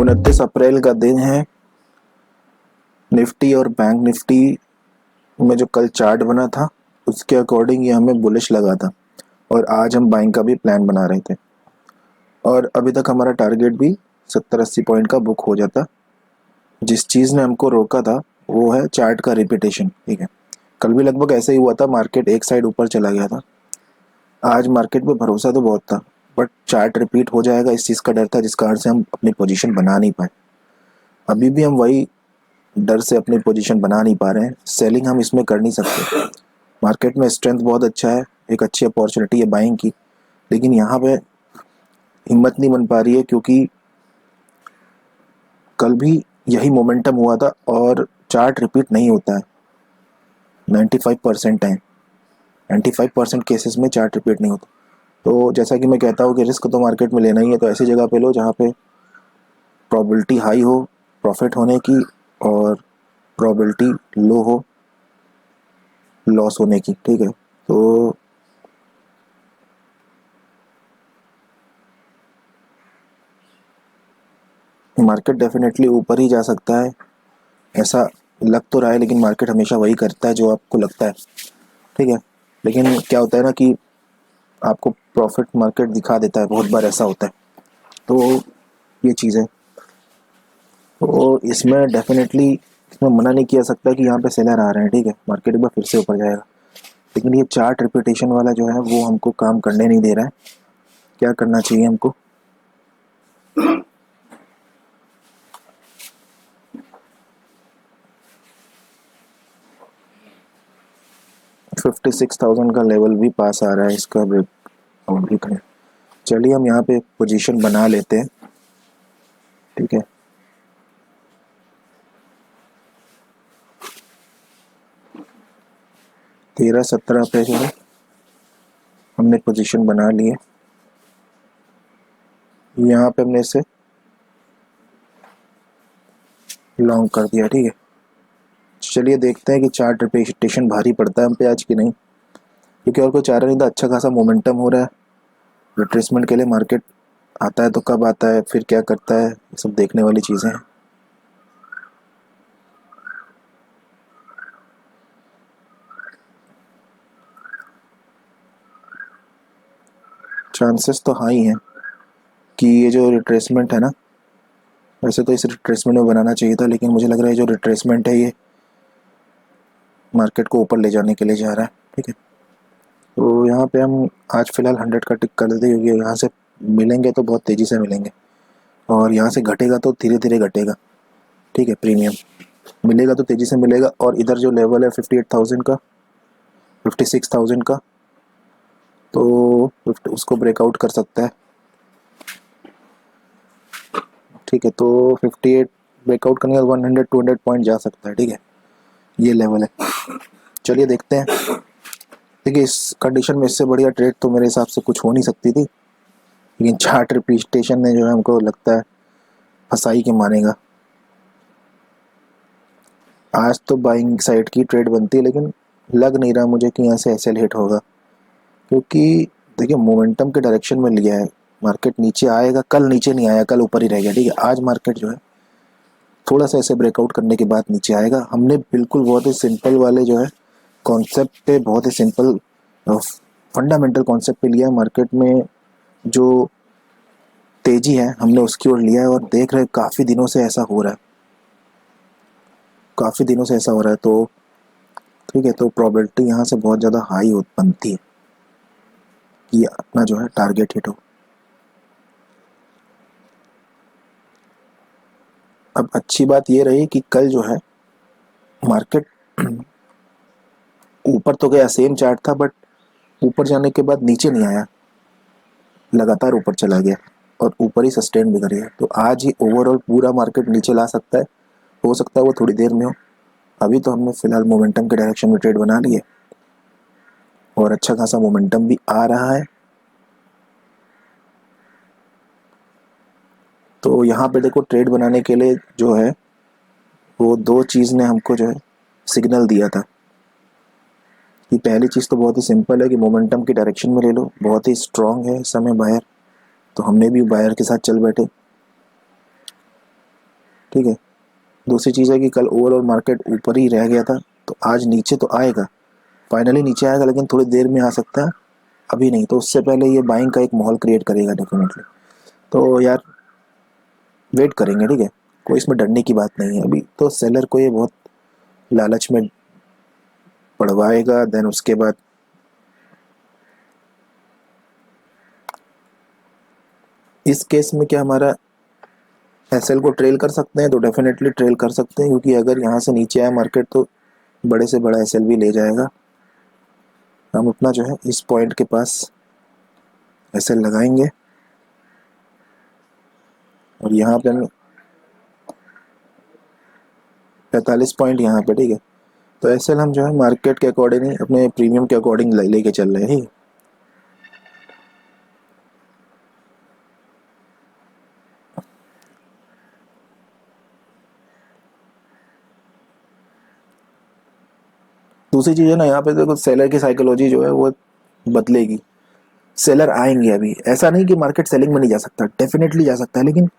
29 अप्रैल का दिन है। निफ्टी और बैंक निफ्टी में जो कल चार्ट बना था उसके अकॉर्डिंग ये हमें बुलिश लगा था और आज हम बाइंग का भी प्लान बना रहे थे और अभी तक हमारा टारगेट भी 70-80 पॉइंट का बुक हो जाता। जिस चीज़ ने हमको रोका था वो है चार्ट का रिपीटेशन। ठीक है, कल भी लगभग ऐसा ही हुआ था, मार्केट एक साइड ऊपर चला गया था। आज मार्केट पे भरोसा तो बहुत था बट चार्ट रिपीट हो जाएगा इस चीज़ का डर था, जिस कारण से हम अपनी पोजीशन बना नहीं पाए। अभी भी हम वही डर से अपनी पोजीशन बना नहीं पा रहे हैं। सेलिंग हम इसमें कर नहीं सकते। मार्केट में स्ट्रेंथ बहुत अच्छा है, एक अच्छी अपॉर्चुनिटी है बाइंग की, लेकिन यहाँ पे हिम्मत नहीं बन पा रही है क्योंकि कल भी यही मोमेंटम हुआ था और चार्ट रिपीट नहीं होता है। 95% है, 95% केसेस में चार्ट रिपीट नहीं होता। तो जैसा कि मैं कहता हूँ कि रिस्क तो मार्केट में लेना ही है, तो ऐसी जगह पे लो जहाँ पे प्रोबेबिलिटी हाई हो प्रॉफिट होने की और प्रोबेबिलिटी लो हो लॉस होने की। ठीक है, तो मार्केट डेफिनेटली ऊपर ही जा सकता है, ऐसा लग तो रहा है, लेकिन मार्केट हमेशा वही करता है जो आपको लगता है। ठीक है, लेकिन क्या होता है ना कि आपको प्रॉफिट मार्केट दिखा देता है, बहुत बार ऐसा होता है। तो ये चीज़ है, तो इसमें डेफिनेटली इसमें मना नहीं किया सकता कि यहाँ पे सेलर आ रहे हैं। ठीक है, मार्केट एक बार फिर से ऊपर जाएगा, लेकिन ये चार्ट रिपीटेशन वाला जो है वो हमको काम करने नहीं दे रहा है। क्या करना चाहिए हमको? $56,000 का लेवल भी पास आ रहा है, इसका ब्रेकआउट भी करें। चलिए हम यहाँ पे पोजीशन बना लेते हैं। ठीक है, 13-17 पे जो है हमने पोजीशन बना ली है। यहाँ पे हमने इसे लॉन्ग कर दिया। ठीक है, चलिए देखते हैं कि चार्ट रिपीटेशन भारी पड़ता है हम पे आज की नहीं, क्योंकि और कोई चारा नहीं था। अच्छा खासा मोमेंटम हो रहा है रिट्रेसमेंट के लिए। मार्केट आता है तो कब आता है, फिर क्या करता है, ये सब देखने वाली चीज़ें हैं। चांसेस तो हाई हैं कि ये जो रिट्रेसमेंट है ना, वैसे तो इस रिट्रेसमेंट में बनाना चाहिए था, लेकिन मुझे लग रहा है जो रिट्रेसमेंट है ये मार्केट को ऊपर ले जाने के लिए जा रहा है। ठीक है, तो यहाँ पे हम आज फिलहाल 100 का टिक कर देते हैं, क्योंकि यहाँ से मिलेंगे तो बहुत तेज़ी से मिलेंगे और यहाँ से घटेगा तो धीरे धीरे घटेगा। ठीक है, प्रीमियम मिलेगा तो तेज़ी से मिलेगा। और इधर जो लेवल है 58,000 का, 56,000 का, तो उसको ब्रेकआउट कर सकता है। ठीक है, तो 58 ब्रेकआउट करने के बाद 100-200 पॉइंट जा सकता है। ठीक है, ये लेवल है। चलिए देखते हैं। देखिए इस कंडीशन में इससे बढ़िया ट्रेड तो मेरे हिसाब से कुछ हो नहीं सकती थी, लेकिन चार्ट रिपीटेशन ने जो है हमको लगता है फंसाई के मानेगा। आज तो बाइंग साइड की ट्रेड बनती है, लेकिन लग नहीं रहा मुझे कि यहाँ से एसएल हिट होगा, क्योंकि देखिए मोमेंटम के डायरेक्शन में लिया है। मार्केट नीचे आएगा, कल नीचे नहीं आया, कल ऊपर ही रह गया। ठीक है, आज मार्केट जो है थोड़ा सा ऐसे ब्रेकआउट करने के बाद नीचे आएगा। हमने बिल्कुल बहुत ही सिंपल वाले जो है कॉन्सेप्ट पे, बहुत ही सिंपल फंडामेंटल कॉन्सेप्ट पे लिया है। मार्केट में जो तेजी है हमने उसकी ओर लिया है और देख रहे काफ़ी दिनों से ऐसा हो रहा है, काफ़ी दिनों से ऐसा हो रहा है। तो ठीक है, तो प्रोबेबिलिटी यहाँ से बहुत ज़्यादा हाई बनती है कि अपना जो है टारगेट हिट हो। अब अच्छी बात ये रही कि कल जो है मार्केट ऊपर तो गया, सेम चार्ट था, बट ऊपर जाने के बाद नीचे नहीं आया, लगातार ऊपर चला गया और ऊपर ही सस्टेन भी कर गया। तो आज ही ओवरऑल पूरा मार्केट नीचे ला सकता है, हो सकता है वो थोड़ी देर में हो। अभी तो हमने फिलहाल मोमेंटम के डायरेक्शन में ट्रेड बना ली है और अच्छा खासा मोमेंटम भी आ रहा है। तो यहाँ पे देखो ट्रेड बनाने के लिए जो है वो दो चीज़ ने हमको जो है सिग्नल दिया था कि पहली चीज़ तो बहुत ही सिंपल है कि मोमेंटम की डायरेक्शन में ले लो, बहुत ही स्ट्रांग है इस समय बायर, तो हमने भी बायर के साथ चल बैठे। ठीक है। दूसरी चीज़ है कि कल ओवरऑल मार्केट ऊपर ही रह गया था, तो आज नीचे तो आएगा, फाइनली नीचे आएगा, लेकिन थोड़ी देर में आ सकता है, अभी नहीं। तो उससे पहले ये बाइंग का एक माहौल क्रिएट करेगा डेफिनेटली। तो यार वेट करेंगे, ठीक है। कोई इसमें डरने की बात नहीं है। अभी तो सेलर को ये बहुत लालच में पड़वाएगा, देन उसके बाद इस केस में क्या हमारा एसएल को ट्रेल कर सकते हैं, तो डेफिनेटली ट्रेल कर सकते हैं, क्योंकि अगर यहाँ से नीचे आया मार्केट तो बड़े से बड़ा एसएल भी ले जाएगा। हम अपना जो है इस पॉइंट के पास एसएल लगाएंगे और यहाँ पे हम 45 पॉइंट यहाँ पे, ठीक है। तो एसएल हम जो है मार्केट के अकॉर्डिंग ही अपने प्रीमियम के अकॉर्डिंग लेके चल रहे हैं। दूसरी चीज़ है ना, यहाँ पे देखो सेलर की साइकोलॉजी जो है वो बदलेगी। सेलर आएंगे, अभी ऐसा नहीं कि मार्केट सेलिंग में नहीं जा सकता, डेफिनेटली जा सकता है, लेकिन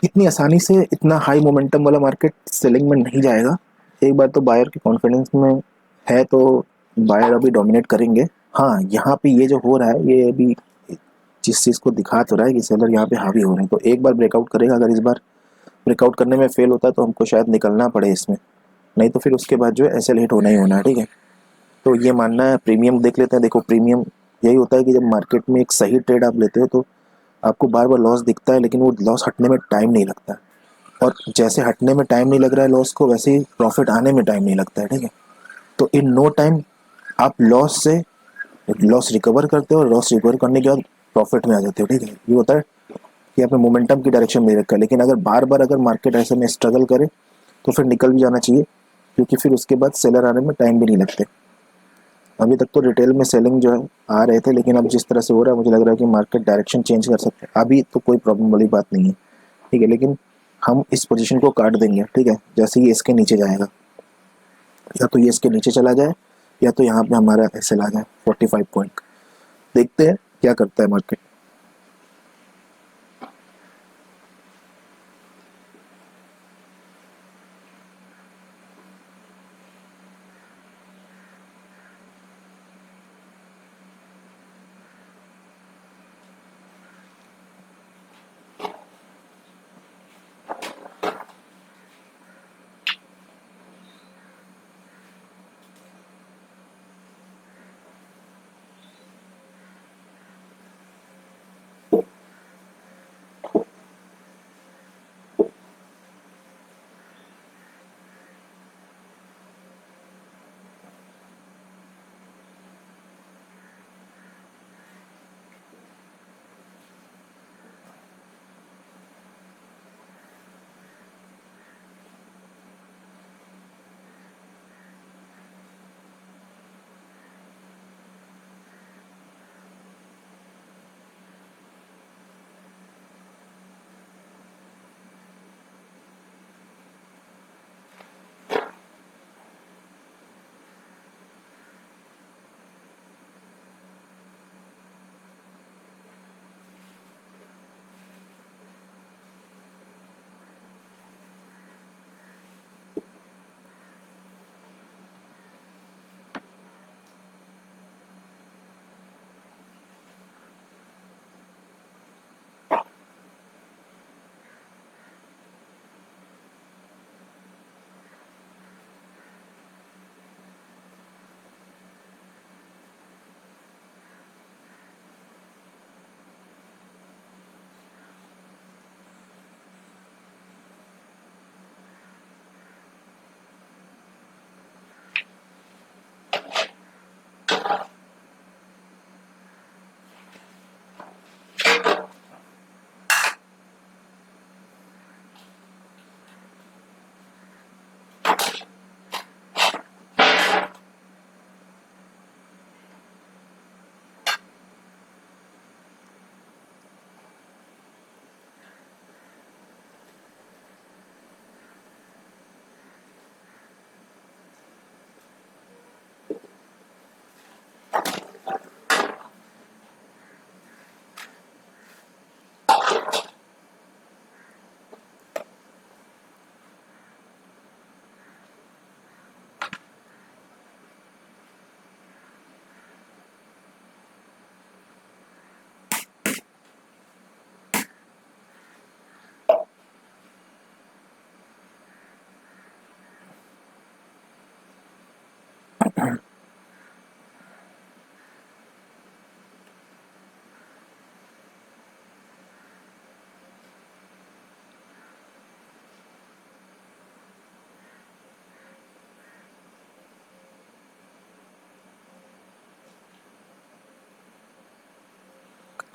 इतनी आसानी से इतना हाई मोमेंटम वाला मार्केट सेलिंग में नहीं जाएगा। एक बार तो बायर के कॉन्फिडेंस में है, तो बायर अभी डोमिनेट करेंगे। हाँ, यहाँ पे ये जो हो रहा है, ये अभी जिस चीज़ को दिखा तो रहा है कि सेलर यहाँ पे हावी हो रहे हैं, तो एक बार ब्रेकआउट करेगा। अगर इस बार ब्रेकआउट करने में फेल होता है तो हमको शायद निकलना पड़े इसमें, नहीं तो फिर उसके बाद जो है एसएल हिट होना ही होना है, ठीक है। तो ये मानना है। प्रीमियम देख लेते हैं। देखो प्रीमियम यही होता है कि जब मार्केट में एक सही ट्रेड आप लेते हो तो आपको बार बार लॉस दिखता है, लेकिन वो लॉस हटने में टाइम नहीं लगता है। और जैसे हटने में टाइम नहीं लग रहा है लॉस को, वैसे ही प्रॉफिट आने में टाइम नहीं लगता है, ठीक है। तो इन नो टाइम आप लॉस से लॉस रिकवर करते हो, और लॉस रिकवर करने के बाद प्रॉफिट में आ जाते हो, ठीक है। ये होता है कि आपने मोमेंटम की डायरेक्शन में रखा है। लेकिन अगर बार बार अगर मार्केट ऐसे में स्ट्रगल करे तो फिर निकल भी जाना चाहिए, क्योंकि फिर उसके बाद सेलर आने में टाइम भी नहीं लगते। अभी तक तो रिटेल में सेलिंग जो है आ रहे थे, लेकिन अब जिस तरह से हो रहा है मुझे लग रहा है कि मार्केट डायरेक्शन चेंज कर सकते हैं। अभी तो कोई प्रॉब्लम वाली बात नहीं है, ठीक है, लेकिन हम इस पोजीशन को काट देंगे, ठीक है, जैसे ये इसके नीचे जाएगा। या तो ये इसके नीचे चला जाए, या तो यहाँ पे हमारा एसएल आ जाए 45 पॉइंट। देखते हैं क्या करता है मार्केट।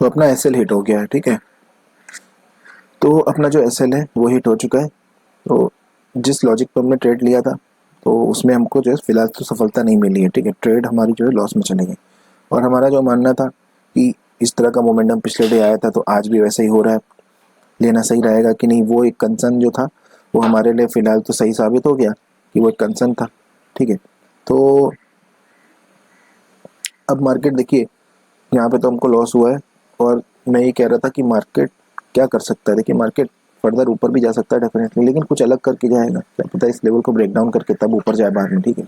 तो अपना एसएल हिट हो गया है, ठीक है। तो अपना जो एसएल है वो हिट हो चुका है। तो जिस लॉजिक पर हमने ट्रेड लिया था तो उसमें हमको जो है फिलहाल तो सफलता नहीं मिली है, ठीक है। ट्रेड हमारी जो है लॉस में चले गई। और हमारा जो मानना था कि इस तरह का मोमेंटम पिछले डे आया था तो आज भी वैसे ही हो रहा है, लेना सही रहेगा कि नहीं, वो एक कंसर्न जो था वो हमारे लिए फ़िलहाल तो सही साबित हो गया कि वो एक कंसर्न था, ठीक है। तो अब मार्केट देखिए, यहाँ पे तो हमको लॉस हुआ है और मैं ये कह रहा था कि मार्केट क्या कर सकता है। देखिए मार्केट फर्दर ऊपर भी जा सकता है डेफिनेटली, लेकिन कुछ अलग करके जाएगा, क्या पता इस लेवल को ब्रेक डाउन करके तब ऊपर जाए बाद में, ठीक है।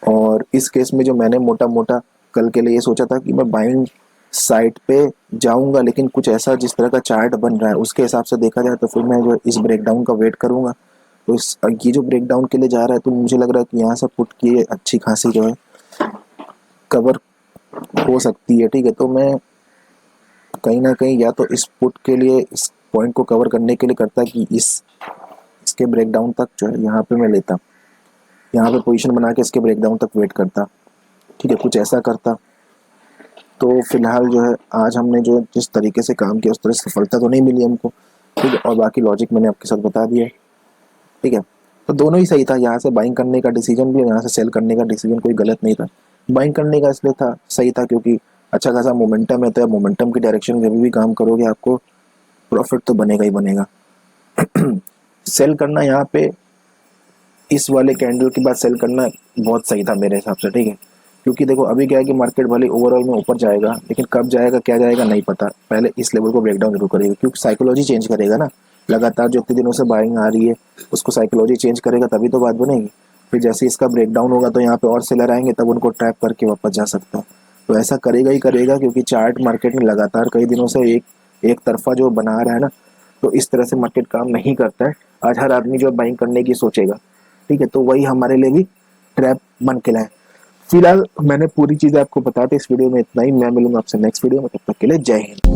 और इस केस में जो मैंने मोटा मोटा कल के लिए ये सोचा था कि मैं बाइंग साइड पे जाऊंगा, लेकिन कुछ ऐसा जिस तरह का चार्ट बन रहा है उसके हिसाब से देखा जाए तो फिर मैं जो इस ब्रेकडाउन का वेट करूंगा। तो इस ये जो ब्रेकडाउन के लिए जा रहा है तो मुझे लग रहा है कि यहाँ से पुट की अच्छी खासी जो है कवर हो सकती है, ठीक है। तो मैं कहीं ना कहीं या तो इस पुट के लिए इस पॉइंट को कवर करने के लिए करता कि इसके ब्रेकडाउन तक जो है यहाँ पे मैं लेता, यहाँ पे पोजीशन बना के इसके ब्रेकडाउन तक वेट करता, ठीक है, कुछ ऐसा करता। तो फिलहाल जो है आज हमने जो जिस तरीके से काम किया उस तरह से सफलता तो नहीं मिली हमको, ठीक है। और बाकी लॉजिक मैंने आपके साथ बता दिया है, ठीक है। तो दोनों ही सही था, यहाँ से बाइंग करने का डिसीजन भी और यहाँ से सेल करने का डिसीजन कोई गलत नहीं था। बाइंग करने का इसलिए था सही था क्योंकि अच्छा खासा मोमेंटम है, तो मोमेंटम की डायरेक्शन में जब भी काम करोगे आपको प्रॉफिट तो बनेगा ही बनेगा। सेल करना यहाँ पे इस वाले कैंडल के बाद सेल करना बहुत सही था मेरे हिसाब से, ठीक है। क्योंकि देखो अभी क्या है कि मार्केट भले ओवरऑल में ऊपर जाएगा लेकिन कब जाएगा क्या जाएगा नहीं पता, पहले इस लेवल को ब्रेकडाउन जरूर करेगा क्योंकि साइकोलॉजी चेंज करेगा ना। लगातार जो इतने दिनों से बाइंग आ रही है उसको साइकोलॉजी चेंज करेगा तभी तो बात बनेगी। फिर जैसे इसका ब्रेकडाउन होगा तो यहाँ पे और सेलर आएंगे तब उनको ट्रैप करके वापस जा सकता है। तो ऐसा करेगा ही करेगा क्योंकि चार्ट मार्केट में लगातार कई दिनों से एक तरफा जो बना रहा है ना, तो इस तरह से मार्केट काम नहीं करता है। आज हर आदमी जो बाइंग करने की सोचेगा, ठीक है, तो वही हमारे लिए भी ट्रैप बन के लाए। फिलहाल मैंने पूरी चीजें आपको बता दी, इस वीडियो में इतना ही। मैं मिलूंगा आपसे नेक्स्ट वीडियो में, तब तक के लिए जय हिंद।